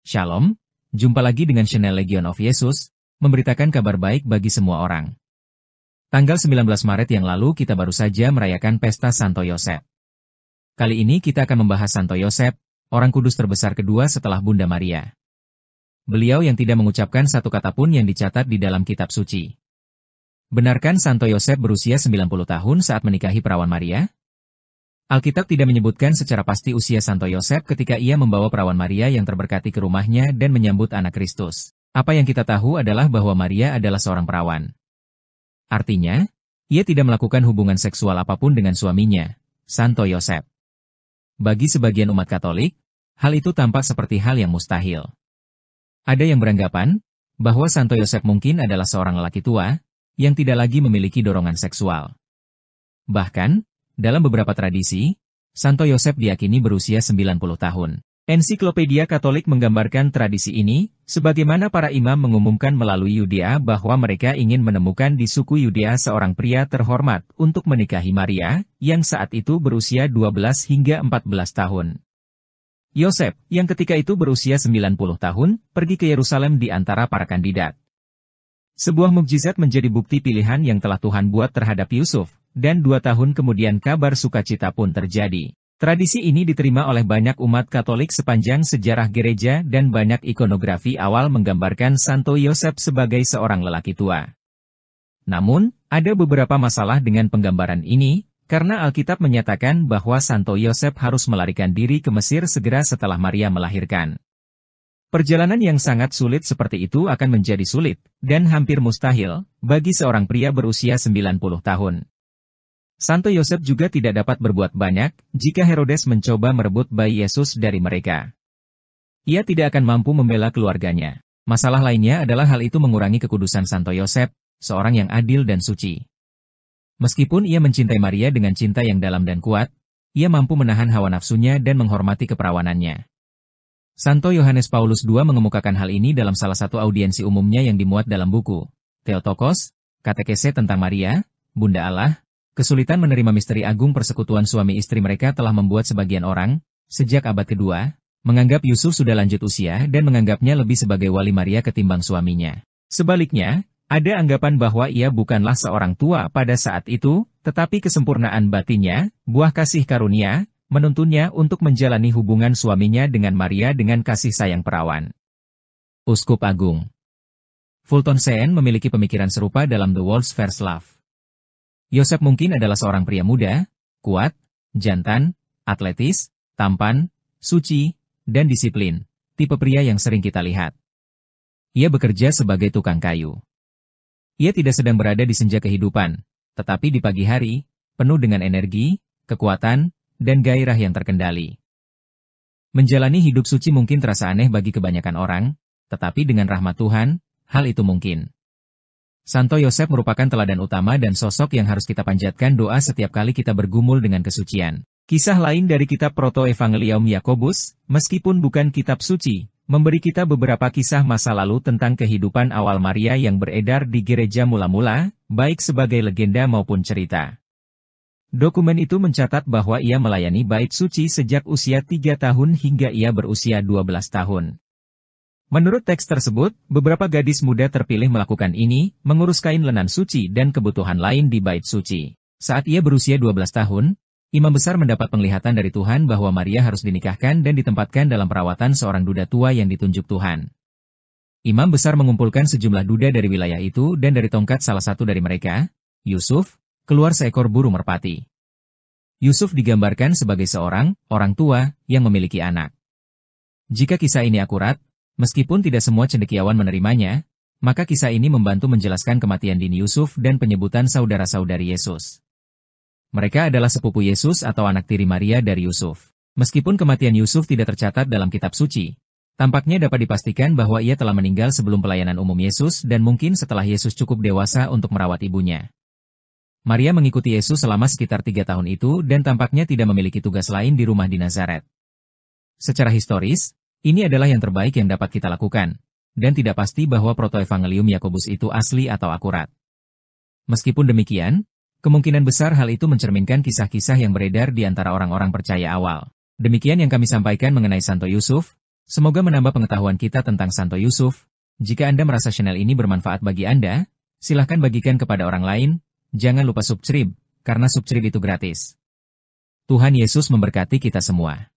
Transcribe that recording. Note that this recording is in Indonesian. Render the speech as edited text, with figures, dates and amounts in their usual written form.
Shalom, jumpa lagi dengan channel Legion of Yesus, memberitakan kabar baik bagi semua orang. Tanggal 19 Maret yang lalu kita baru saja merayakan pesta Santo Yosef. Kali ini kita akan membahas Santo Yosef, orang kudus terbesar kedua setelah Bunda Maria. Beliau yang tidak mengucapkan satu kata pun yang dicatat di dalam kitab suci. Benarkan Santo Yosef berusia 90 tahun saat menikahi perawan Maria? Alkitab tidak menyebutkan secara pasti usia Santo Yosef ketika ia membawa perawan Maria yang terberkati ke rumahnya dan menyambut anak Kristus. Apa yang kita tahu adalah bahwa Maria adalah seorang perawan. Artinya, ia tidak melakukan hubungan seksual apapun dengan suaminya, Santo Yosef. Bagi sebagian umat Katolik, hal itu tampak seperti hal yang mustahil. Ada yang beranggapan bahwa Santo Yosef mungkin adalah seorang lelaki tua yang tidak lagi memiliki dorongan seksual. Bahkan, dalam beberapa tradisi, Santo Yosef diyakini berusia 90 tahun. Ensiklopedia Katolik menggambarkan tradisi ini, sebagaimana para imam mengumumkan melalui Yudea bahwa mereka ingin menemukan di suku Yudea seorang pria terhormat untuk menikahi Maria, yang saat itu berusia 12 hingga 14 tahun. Yosef, yang ketika itu berusia 90 tahun, pergi ke Yerusalem di antara para kandidat. Sebuah mukjizat menjadi bukti pilihan yang telah Tuhan buat terhadap Yusuf, dan 2 tahun kemudian kabar sukacita pun terjadi. Tradisi ini diterima oleh banyak umat Katolik sepanjang sejarah gereja dan banyak ikonografi awal menggambarkan Santo Yosef sebagai seorang lelaki tua. Namun, ada beberapa masalah dengan penggambaran ini, karena Alkitab menyatakan bahwa Santo Yosef harus melarikan diri ke Mesir segera setelah Maria melahirkan. Perjalanan yang sangat sulit seperti itu akan menjadi sulit, dan hampir mustahil, bagi seorang pria berusia 90 tahun. Santo Yosef juga tidak dapat berbuat banyak, jika Herodes mencoba merebut bayi Yesus dari mereka. Ia tidak akan mampu membela keluarganya. Masalah lainnya adalah hal itu mengurangi kekudusan Santo Yosef, seorang yang adil dan suci. Meskipun ia mencintai Maria dengan cinta yang dalam dan kuat, ia mampu menahan hawa nafsunya dan menghormati keperawanannya. Santo Yohanes Paulus II mengemukakan hal ini dalam salah satu audiensi umumnya yang dimuat dalam buku Theotokos, Katekese tentang Maria, Bunda Allah. Kesulitan menerima misteri agung persekutuan suami istri mereka telah membuat sebagian orang, sejak abad kedua, menganggap Yusuf sudah lanjut usia dan menganggapnya lebih sebagai wali Maria ketimbang suaminya. Sebaliknya, ada anggapan bahwa ia bukanlah seorang tua pada saat itu, tetapi kesempurnaan batinnya, buah kasih karunia, menuntunnya untuk menjalani hubungan suaminya dengan Maria dengan kasih sayang perawan. Uskup Agung Fulton Sheen memiliki pemikiran serupa dalam The World's First Love. Yosef mungkin adalah seorang pria muda, kuat, jantan, atletis, tampan, suci, dan disiplin, tipe pria yang sering kita lihat. Ia bekerja sebagai tukang kayu. Ia tidak sedang berada di senja kehidupan, tetapi di pagi hari, penuh dengan energi, kekuatan, dan gairah yang terkendali. Menjalani hidup suci mungkin terasa aneh bagi kebanyakan orang, tetapi dengan rahmat Tuhan, hal itu mungkin. Santo Yosef merupakan teladan utama dan sosok yang harus kita panjatkan doa setiap kali kita bergumul dengan kesucian. Kisah lain dari kitab Proto-Evangelium Yakobus, meskipun bukan kitab suci, memberi kita beberapa kisah masa lalu tentang kehidupan awal Maria yang beredar di gereja mula-mula, baik sebagai legenda maupun cerita. Dokumen itu mencatat bahwa ia melayani bait suci sejak usia 3 tahun hingga ia berusia 12 tahun. Menurut teks tersebut, beberapa gadis muda terpilih melakukan ini, mengurus kain lenan suci dan kebutuhan lain di bait suci. Saat ia berusia 12 tahun, imam besar mendapat penglihatan dari Tuhan bahwa Maria harus dinikahkan dan ditempatkan dalam perawatan seorang duda tua yang ditunjuk Tuhan. Imam besar mengumpulkan sejumlah duda dari wilayah itu dan dari tongkat salah satu dari mereka, Yusuf, keluar seekor burung merpati. Yusuf digambarkan sebagai seorang orang tua yang memiliki anak. Jika kisah ini akurat, meskipun tidak semua cendekiawan menerimanya, maka kisah ini membantu menjelaskan kematian dini Yusuf dan penyebutan saudara-saudari Yesus. Mereka adalah sepupu Yesus atau anak tiri Maria dari Yusuf. Meskipun kematian Yusuf tidak tercatat dalam kitab suci, tampaknya dapat dipastikan bahwa ia telah meninggal sebelum pelayanan umum Yesus dan mungkin setelah Yesus cukup dewasa untuk merawat ibunya. Maria mengikuti Yesus selama sekitar 3 tahun itu dan tampaknya tidak memiliki tugas lain di rumah di Nazaret. Secara historis, ini adalah yang terbaik yang dapat kita lakukan, dan tidak pasti bahwa Proto-Evangelium Yakobus itu asli atau akurat. Meskipun demikian, kemungkinan besar hal itu mencerminkan kisah-kisah yang beredar di antara orang-orang percaya awal. Demikian yang kami sampaikan mengenai Santo Yusuf, Semoga menambah pengetahuan kita tentang Santo Yusuf. Jika Anda merasa channel ini bermanfaat bagi Anda, silahkan bagikan kepada orang lain. Jangan lupa subscribe, karena subscribe itu gratis. Tuhan Yesus memberkati kita semua.